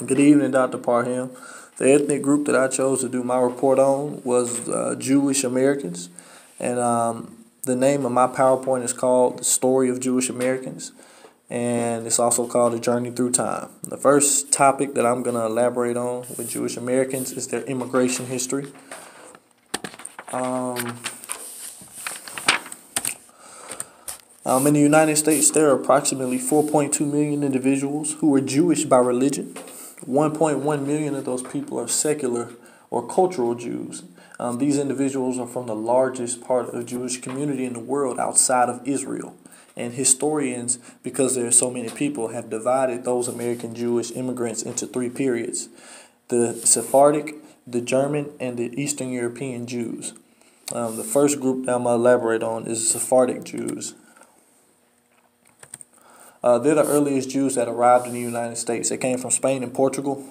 Good evening, Dr. Parham. The ethnic group that I chose to do my report on was Jewish Americans. And the name of my PowerPoint is called The Story of Jewish Americans. And it's also called A Journey Through Time. The first topic that I'm going to elaborate on with Jewish Americans is their immigration history. In the United States, there are approximately 4.2 million individuals who are Jewish by religion. 1.1 million of those people are secular or cultural Jews. These individuals are from the largest part of the Jewish community in the world outside of Israel. And historians, because there are so many people, have divided those American Jewish immigrants into three periods: the Sephardic, the German, and the Eastern European Jews. The first group that I'm going to elaborate on is the Sephardic Jews. They're the earliest Jews that arrived in the United States. They came from Spain and Portugal.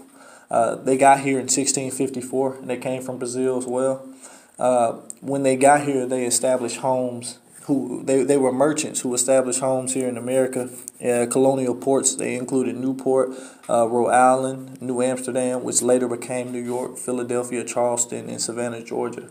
They got here in 1654, and they came from Brazil as well. When they got here, they established homes. They were merchants who established homes here in America. Colonial ports, they included Newport, Rhode Island, New Amsterdam, which later became New York, Philadelphia, Charleston, and Savannah, Georgia.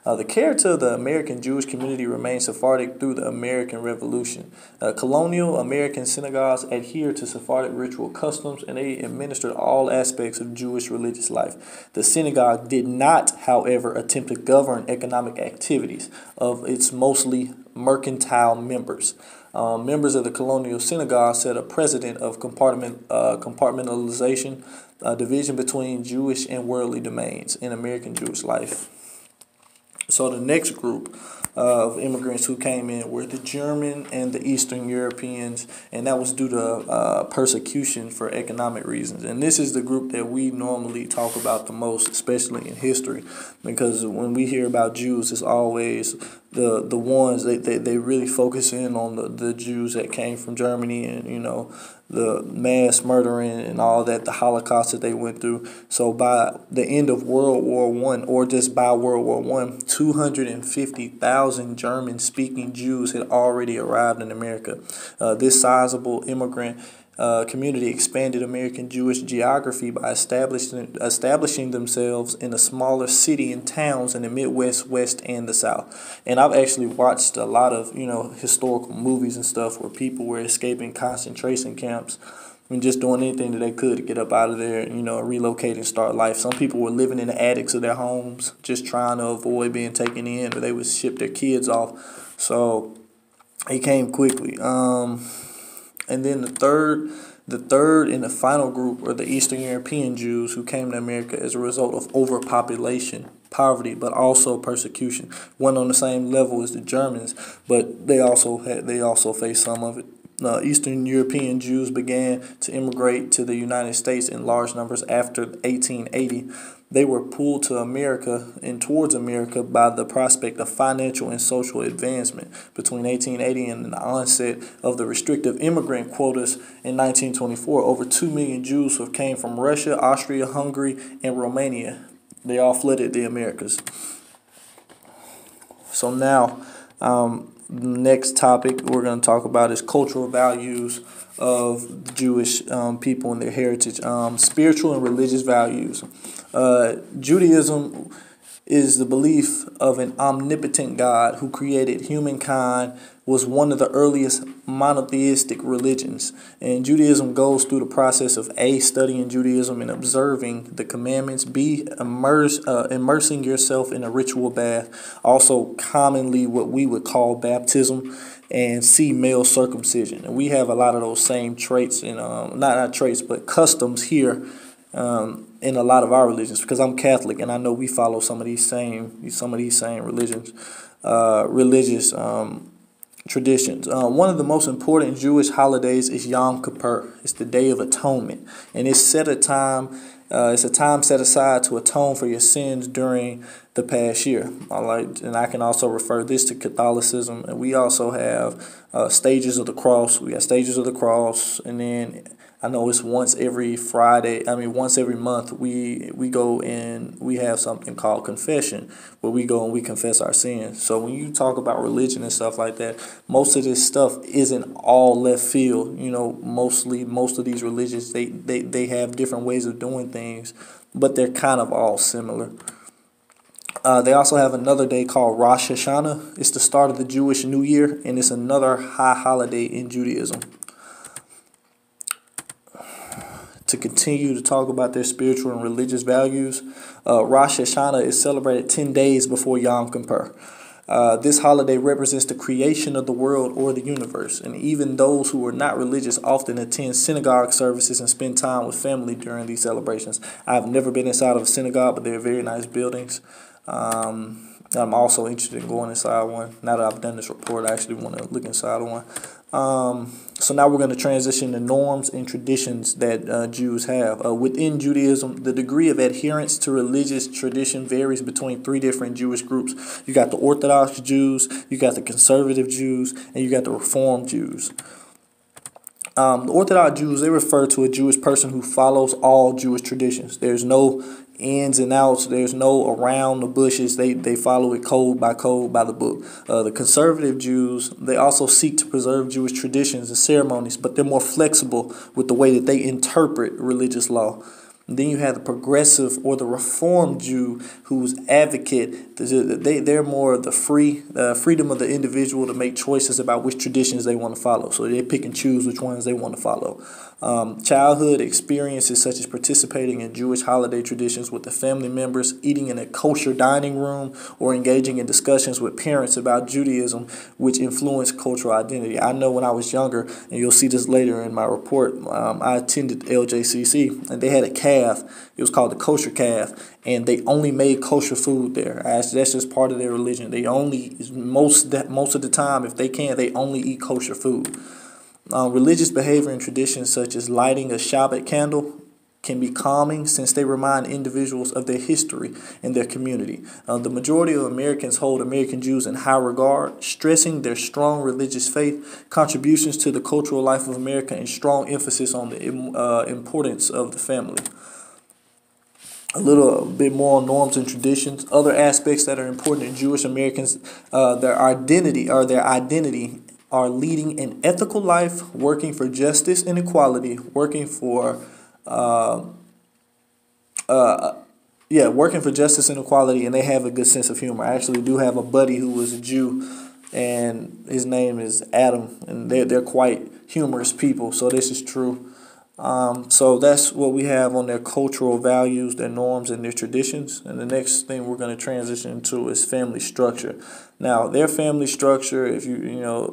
The character of the American Jewish community remained Sephardic through the American Revolution. Colonial American synagogues adhered to Sephardic ritual customs, and they administered all aspects of Jewish religious life. The synagogue did not, however, attempt to govern economic activities of its mostly mercantile members. Members of the colonial synagogue set a precedent of compartmentalization, division between Jewish and worldly domains in American Jewish life. So the next group of immigrants who came in were the German and the Eastern Europeans, and that was due to persecution for economic reasons. And this is the group that we normally talk about the most, especially in history, because when we hear about Jews, it's always the ones they really focus in on the Jews that came from Germany, and the mass murdering and all that, the Holocaust that they went through. So by the end of World War I, or just by World War I, 250,000 German-speaking Jews had already arrived in America. This sizable immigrant community expanded American Jewish geography by establishing themselves in a smaller city and towns in the Midwest, West, and the South. And I've actually watched a lot of historical movies and stuff where people were escaping concentration camps and just doing anything that they could to get up out of there and relocate and start life. Some people were living in the attics of their homes, just trying to avoid being taken in, or they would ship their kids off. So it came quickly. And then the third and the final group are the Eastern European Jews who came to America as a result of overpopulation, poverty, but also persecution. One on the same level as the Germans, but they also faced some of it. Eastern European Jews began to immigrate to the United States in large numbers after 1880. They were pulled to America and towards America by the prospect of financial and social advancement. Between 1880 and the onset of the restrictive immigrant quotas in 1924, over 2 million Jews who came from Russia, Austria, Hungary, and Romania. They all flooded the Americas. So now, the next topic we're going to talk about is cultural values of the Jewish people and their heritage, spiritual and religious values. Judaism is the belief of an omnipotent God who created humankind, was one of the earliest monotheistic religions. And Judaism goes through the process of A, studying Judaism and observing the commandments, B, immersing yourself in a ritual bath, also commonly what we would call baptism, and C, male circumcision. And we have a lot of those same traits, and not traits, but customs here in a lot of our religions, because I'm Catholic and I know we follow some of these same religions, religious traditions. One of the most important Jewish holidays is Yom Kippur. It's the Day of Atonement, and it's a time set aside to atone for your sins during the past year. And I can also refer this to Catholicism. And we also have stages of the cross. We got stages of the cross, and then I know it's once every Friday. I mean, once every month we go and we have something called confession, where we go and we confess our sins. So when you talk about religion and stuff like that, most of this stuff isn't all left field. You know, most of these religions they have different ways of doing things, but they're kind of all similar. They also have another day called Rosh Hashanah. It's the start of the Jewish New Year, and it's another high holiday in Judaism. To continue to talk about their spiritual and religious values, Rosh Hashanah is celebrated 10 days before Yom Kippur. This holiday represents the creation of the world or the universe, and even those who are not religious often attend synagogue services and spend time with family during these celebrations. I've never been inside of a synagogue, but they're very nice buildings. I'm also interested in going inside one. Now that I've done this report, I actually want to look inside of one. So now we're going to transition to norms and traditions that Jews have. Within Judaism, the degree of adherence to religious tradition varies between three different Jewish groups. You got the Orthodox Jews, you got the conservative Jews, and you got the Reform Jews. The Orthodox Jews, they refer to a Jewish person who follows all Jewish traditions. There's no ins and outs. There's no around the bushes. They follow it code by the book. The conservative Jews, they also seek to preserve Jewish traditions and ceremonies, but they're more flexible with the way that they interpret religious law. And then you have the progressive or the Reform Jew who's advocate. They're more of the freedom of the individual to make choices about which traditions they want to follow. So they pick and choose which ones they want to follow. Childhood experiences such as participating in Jewish holiday traditions with the family members, eating in a kosher dining room, or engaging in discussions with parents about Judaism, which influence cultural identity. I know when I was younger, and you'll see this later in my report, I attended LJCC, and they had a calf. It was called the kosher calf, and they only made kosher food there. That's just part of their religion. They only, most of the time, if they can, they only eat kosher food. Religious behavior and traditions such as lighting a Shabbat candle can be calming since they remind individuals of their history and their community. The majority of Americans hold American Jews in high regard, stressing their strong religious faith, contributions to the cultural life of America, and strong emphasis on the importance of the family. A little bit more on norms and traditions. Other aspects that are important in Jewish Americans, their identity are leading an ethical life, working for justice and equality, working for justice and equality, and they have a good sense of humor. I actually do have a buddy who was a Jew, and his name is Adam, and they're quite humorous people, so this is true. So that's what we have on their cultural values, their norms, and their traditions. And the next thing we're going to transition to is family structure. Now, their family structure, if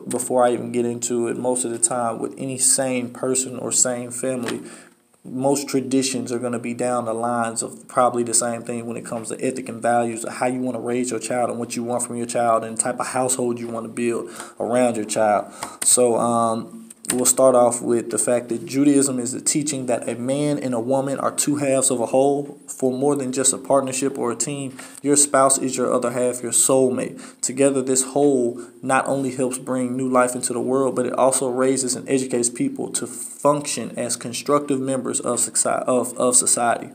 before I even get into it, most of the time with any sane person or sane family, most traditions are going to be down the lines of probably the same thing when it comes to ethic and values, how you want to raise your child and what you want from your child and the type of household you want to build around your child. So, we'll start off with the fact that Judaism is the teaching that a man and a woman are two halves of a whole. For more than just a partnership or a team, your spouse is your other half, your soulmate. Together, this whole not only helps bring new life into the world, but it also raises and educates people to function as constructive members of society.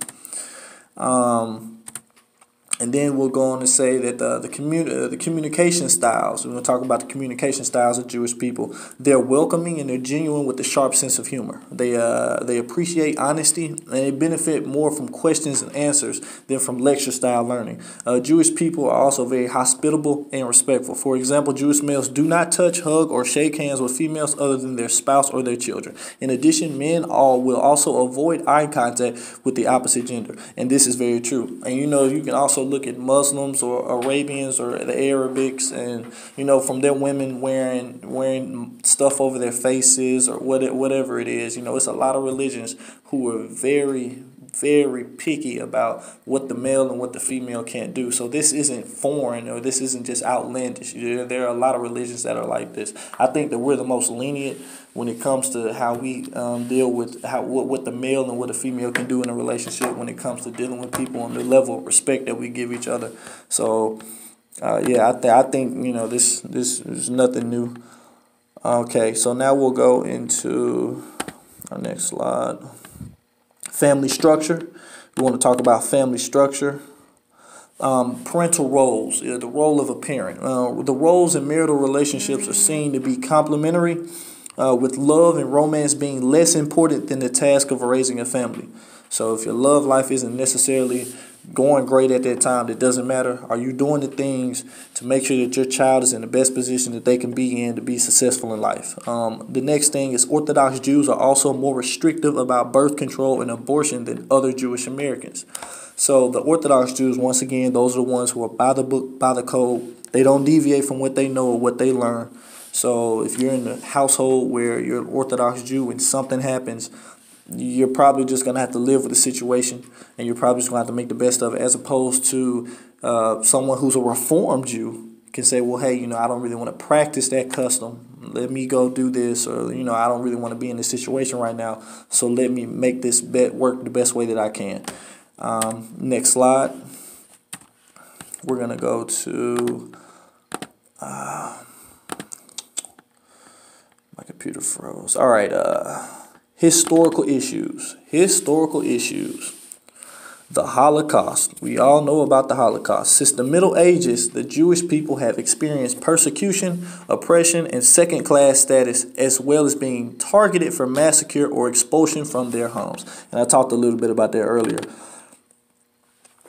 And then we'll go on to say that the communication styles, we're going to talk about the communication styles of Jewish people. They're welcoming and they're genuine with a sharp sense of humor. They appreciate honesty, and they benefit more from questions and answers than from lecture-style learning. Jewish people are also very hospitable and respectful. For example, Jewish males do not touch, hug, or shake hands with females other than their spouse or their children. In addition, men will also avoid eye contact with the opposite gender, and this is very true. And you can also look at Muslims or Arabians or the Arabics, and from their women wearing stuff over their faces or whatever it is. It's a lot of religions who are very, very picky about what the male and what the female can't do. So this isn't foreign, or this isn't just outlandish. There are a lot of religions that are like this. I think that we're the most lenient when it comes to how we deal with what the male and what the female can do in a relationship when it comes to dealing with people and the level of respect that we give each other. So, I think this is nothing new. Okay, so now we'll go into Our next slide. Family structure. We want to talk about family structure. Parental roles, the role of a parent. The roles in marital relationships are seen to be complementary, with love and romance being less important than the task of raising a family. So if your love life isn't necessarily going great at that time, it doesn't matter. Are you doing the things to make sure that your child is in the best position that they can be in to be successful in life? The next thing is Orthodox Jews are also more restrictive about birth control and abortion than other Jewish Americans. So the Orthodox Jews, once again, those are the ones who are by the book, by the code. They don't deviate from what they know or what they learn. So if you're in a household where you're an Orthodox Jew and something happens, you're probably just going to have to live with the situation, and you're probably just going to have to make the best of it, as opposed to someone who's a Reformed Jew can say, well, hey, I don't really want to practice that custom. Let me go do this, or, I don't really want to be in this situation right now, so let me make this bet work the best way that I can. Next slide. We're going to go to... my computer froze. All right. Historical issues. The Holocaust. We all know about the Holocaust. Since the Middle Ages, the Jewish people have experienced persecution, oppression, and second-class status, as well as being targeted for massacre or expulsion from their homes. And I talked a little bit about that earlier.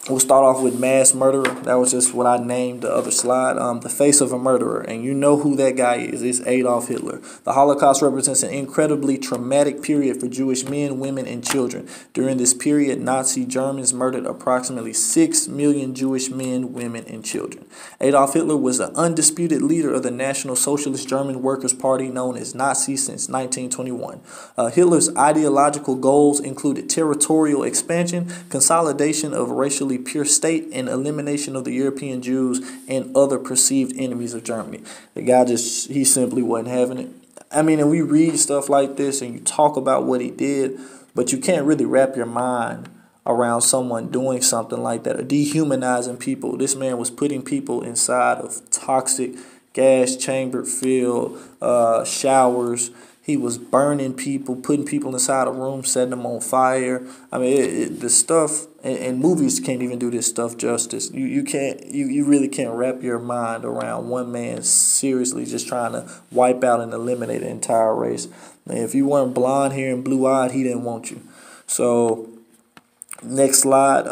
We'll start off with mass murderer. That was just what I named the other slide. The face of a murderer. And you know who that guy is. It's Adolf Hitler. The Holocaust represents an incredibly traumatic period for Jewish men, women, and children. During this period, Nazi Germans murdered approximately 6 million Jewish men, women, and children. Adolf Hitler was the undisputed leader of the National Socialist German Workers' Party, known as Nazi, since 1921. Hitler's ideological goals included territorial expansion, consolidation of racially pure state, and elimination of the European Jews and other perceived enemies of Germany. The guy he simply wasn't having it. I mean, and we read stuff like this and you talk about what he did, but you can't really wrap your mind around someone doing something like that or dehumanizing people. This man was putting people inside of toxic gas chamber filled showers. He was burning people, putting people inside a room, setting them on fire. I mean, the stuff, and movies can't even do this stuff justice. You really can't wrap your mind around one man seriously just trying to wipe out and eliminate an entire race. And if you weren't blonde hair and blue eyed, he didn't want you. So, next slide.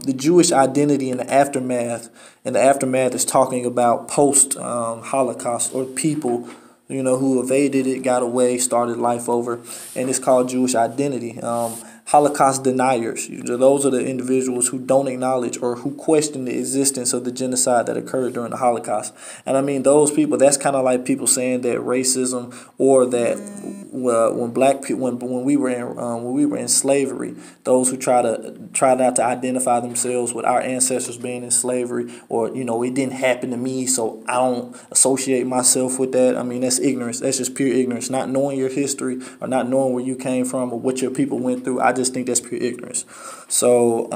The Jewish identity in the aftermath. And the aftermath is talking about post Holocaust, or people who evaded it, got away, started life over, and it's called Jewish identity. Holocaust deniers, those are the individuals who don't acknowledge or who question the existence of the genocide that occurred during the Holocaust. And I mean, those people, that's kind of like people saying that racism, or that when black people, when we were in slavery, those who try not to identify themselves with our ancestors being in slavery, or it didn't happen to me, so I don't associate myself with that. I mean, that's ignorance. That's just pure ignorance. Not knowing your history, or not knowing where you came from, or what your people went through. I just think that's pure ignorance. So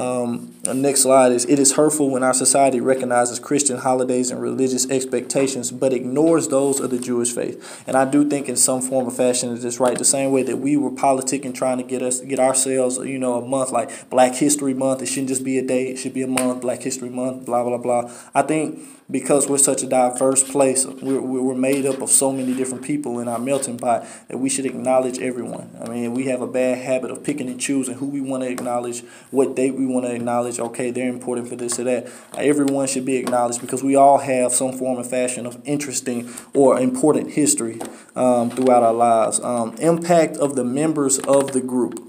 the next slide is, it is hurtful when our society recognizes Christian holidays and religious expectations, but ignores those of the Jewish faith. And I do think in some form or fashion it is right. The same way that we were politicking, trying to get ourselves, a month like Black History Month. It shouldn't just be a day. It should be a month, Black History Month, blah, blah, blah. I think because we're such a diverse place, we're made up of so many different people in our melting pot, that we should acknowledge everyone. I mean, we have a bad habit of picking and choosing who we want to acknowledge, what date we want to acknowledge. Okay, they're important for this or that. Everyone should be acknowledged because we all have some form or fashion of interesting or important history throughout our lives. Impact of the members of the group.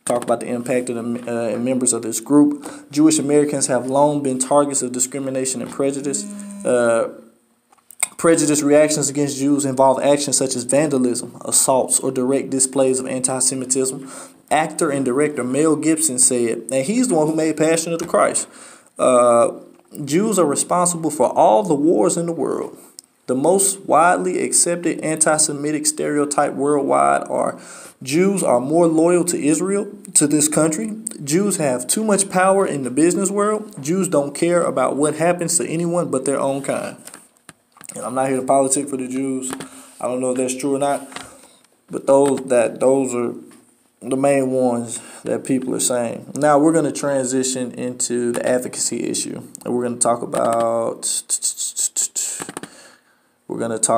Talk about the impact of the members of this group. Jewish Americans have long been targets of discrimination and prejudice. Prejudice reactions against Jews involve actions such as vandalism, assaults, or direct displays of anti-Semitism. Actor and director Mel Gibson said, and he's the one who made Passion of the Christ, Jews are responsible for all the wars in the world. The most widely accepted anti-Semitic stereotype worldwide are Jews are more loyal to Israel, to this country. Jews have too much power in the business world. Jews don't care about what happens to anyone but their own kind. And I'm not here to politic for the Jews. I don't know if that's true or not. But those are the main ones that people are saying. Now we're going to transition into the advocacy issue, and we're going to talk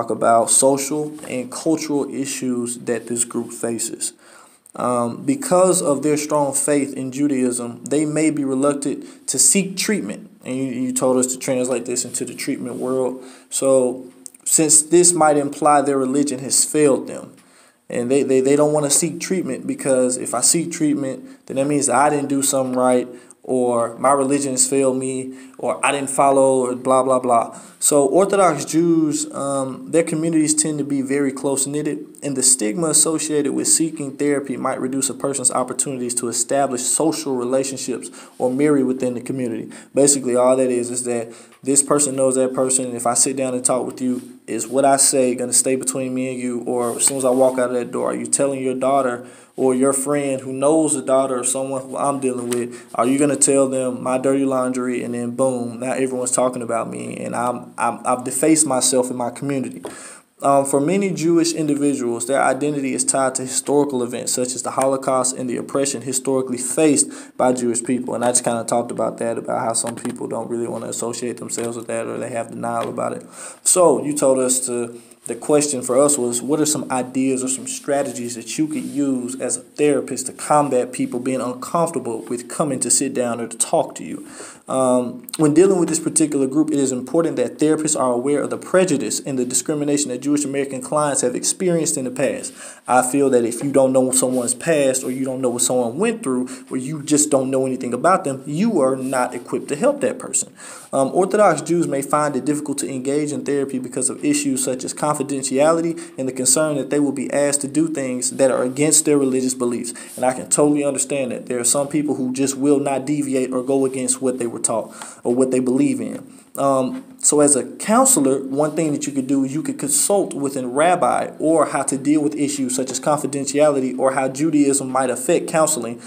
about social and cultural issues that this group faces. Because of their strong faith in Judaism, they may be reluctant to seek treatment. And you told us to translate this into the treatment world. So since this might imply their religion has failed them, and they don't want to seek treatment, because if I seek treatment, then that means that I didn't do something right, or my religion has failed me, or I didn't follow, or blah, blah, blah. So Orthodox Jews, their communities tend to be very close-knitted, and the stigma associated with seeking therapy might reduce a person's opportunities to establish social relationships or marry within the community. Basically, all that is that this person knows that person, and if I sit down and talk with you, is what I say going to stay between me and you? Or as soon as I walk out of that door, are you telling your daughter or your friend who knows the daughter or someone who I'm dealing with, are you going to tell them my dirty laundry, and then boom, now everyone's talking about me, and I've defaced myself in my community? For many Jewish individuals, their identity is tied to historical events such as the Holocaust and the oppression historically faced by Jewish people. And I just kind of talked about that, about how some people don't really want to associate themselves with that, or they have denial about it. So you told us the question for us was, what are some ideas or some strategies that you could use as a therapist to combat people being uncomfortable with coming to sit down or to talk to you? When dealing with this particular group, it is important that therapists are aware of the prejudice and the discrimination that Jewish American clients have experienced in the past. I feel that if you don't know someone's past, or you don't know what someone went through, or you just don't know anything about them, you are not equipped to help that person. Orthodox Jews may find it difficult to engage in therapy because of issues such as confidentiality and the concern that they will be asked to do things that are against their religious beliefs. And I can totally understand that. There are some people who just will not deviate or go against what they were taught or what they believe in. So as a counselor, one thing that you could do is you could consult with a rabbi or how to deal with issues such as confidentiality or how Judaism might affect counseling,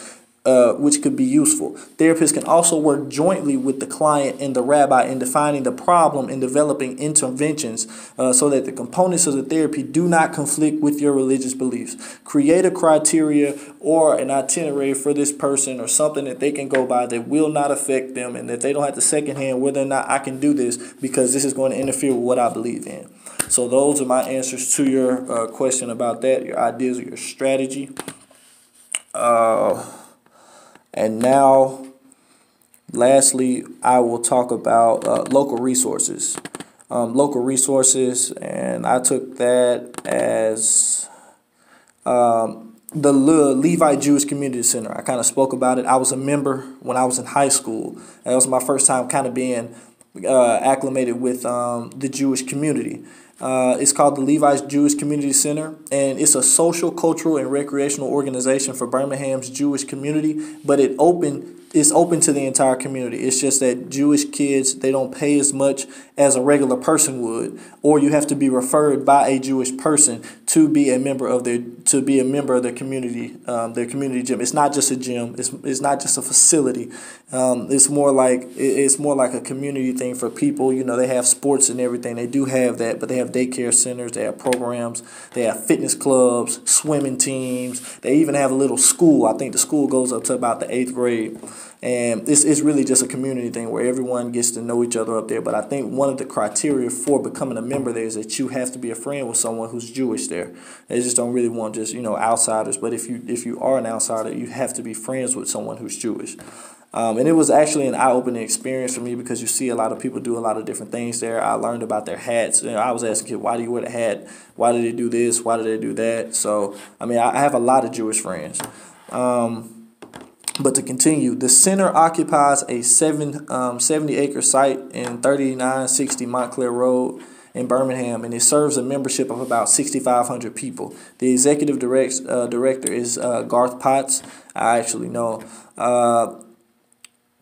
which could be useful. Therapists can also work jointly with the client and the rabbi in defining the problem and developing interventions so that the components of the therapy do not conflict with your religious beliefs. Create a criteria or an itinerary for this person, or something that they can go by that will not affect them, and that they don't have to secondhand whether or not I can do this because this is going to interfere with what I believe in. So those are my answers to your question about that, your ideas or your strategy. And now, lastly, I will talk about local resources. And I took that as the Levite Jewish Community Center. I kind of spoke about it. I was a member when I was in high school. That was my first time kind of being acclimated with the Jewish community. It's called the Levi's Jewish Community Center, and it's a social, cultural, and recreational organization for Birmingham's Jewish community, but it's open to the entire community. It's just that Jewish kids, they don't pay as much as a regular person would, or you have to be referred by a Jewish person to be a member of their community gym. It's not just a gym. It's not just a facility. It's more like a community thing for people. You know, they have sports and everything. They do have that, but they have daycare centers. They have programs. They have fitness clubs, swimming teams. They even have a little school. I think the school goes up to about the 8th grade. And it's really just a community thing where everyone gets to know each other up there. But I think one of the criteria for becoming a member there is that you have to be a friend with someone who's Jewish there. They just don't really want just, outsiders. But if you are an outsider, you have to be friends with someone who's Jewish. And it was actually an eye-opening experience for me because you see a lot of people do a lot of different things there. I learned about their hats. I was asking kids, why do you wear the hat? Why do they do this? Why do they do that? So, I have a lot of Jewish friends. But to continue, the center occupies a 70-acre site in 3960 Montclair Road in Birmingham, and it serves a membership of about 6,500 people. The executive director is Garth Potts. I actually know.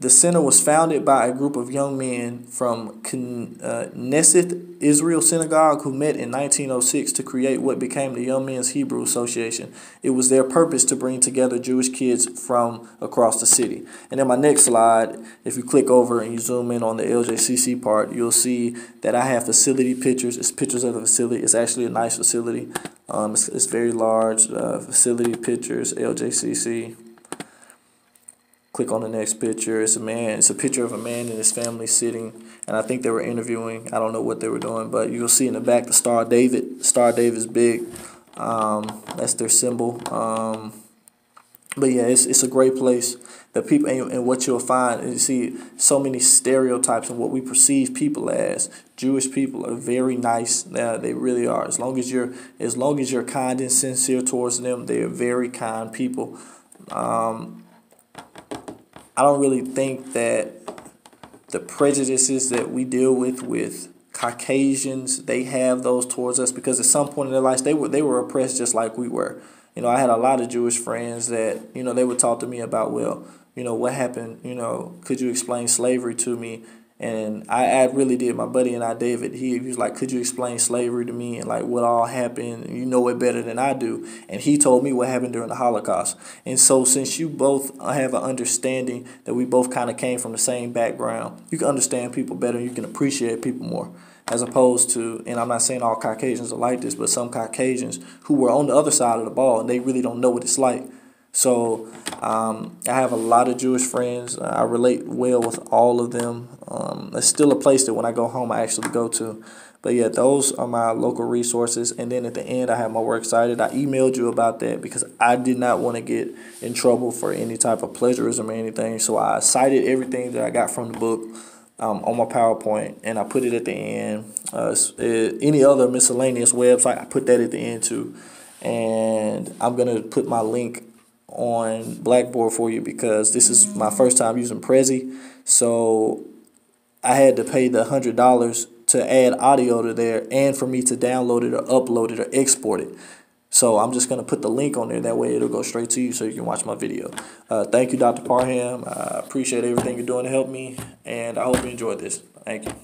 The center was founded by a group of young men from Knesset Israel Synagogue who met in 1906 to create what became the Young Men's Hebrew Association. It was their purpose to bring together Jewish kids from across the city. And then my next slide, if you click over and you zoom in on the LJCC part, you'll see that I have facility pictures. It's pictures of the facility. It's actually a nice facility. It's very large. Facility pictures, LJCC. Click on the next picture. It's a man. It's a picture of a man and his family sitting, and I think they were interviewing. I don't know what they were doing, but you'll see in the back the Star of David. Star of David is big. That's their symbol. But yeah, it's a great place. The people and what you'll find is you see so many stereotypes of what we perceive people as. Jewish people are very nice. They really are. As long as you're kind and sincere towards them, they are very kind people. I don't really think that the prejudices that we deal with Caucasians, they have those towards us because at some point in their lives they were oppressed just like we were. You know, I had a lot of Jewish friends that, you know, they would talk to me about, well, you know, what happened, you know, could you explain slavery to me? And I really did. My buddy and I, David, he was like, could you explain slavery to me and like what all happened? You know it better than I do. And he told me what happened during the Holocaust. And so since you both have an understanding that we both kind of came from the same background, you can understand people better. You can appreciate people more. As opposed to, and I'm not saying all Caucasians are like this, but some Caucasians who were on the other side of the ball and they really don't know what it's like. So I have a lot of Jewish friends. I relate well with all of them. It's still a place that when I go home I actually go to. But yeah, those are my local resources. And then at the end, I have my works cited. I emailed you about that because I did not want to get in trouble for any type of plagiarism or anything. So I cited everything that I got from the book on my PowerPoint, and I put it at the end. Any other miscellaneous website, I put that at the end too. And I'm going to put my link on Blackboard for you because this is my first time using Prezi. So I had to pay the $100 to add audio to there and for me to download it or upload it or export it. So I'm just going to put the link on there. That way it'll go straight to you so you can watch my video. Thank you, Dr. Parham. I appreciate everything you're doing to help me, and I hope you enjoyed this. Thank you.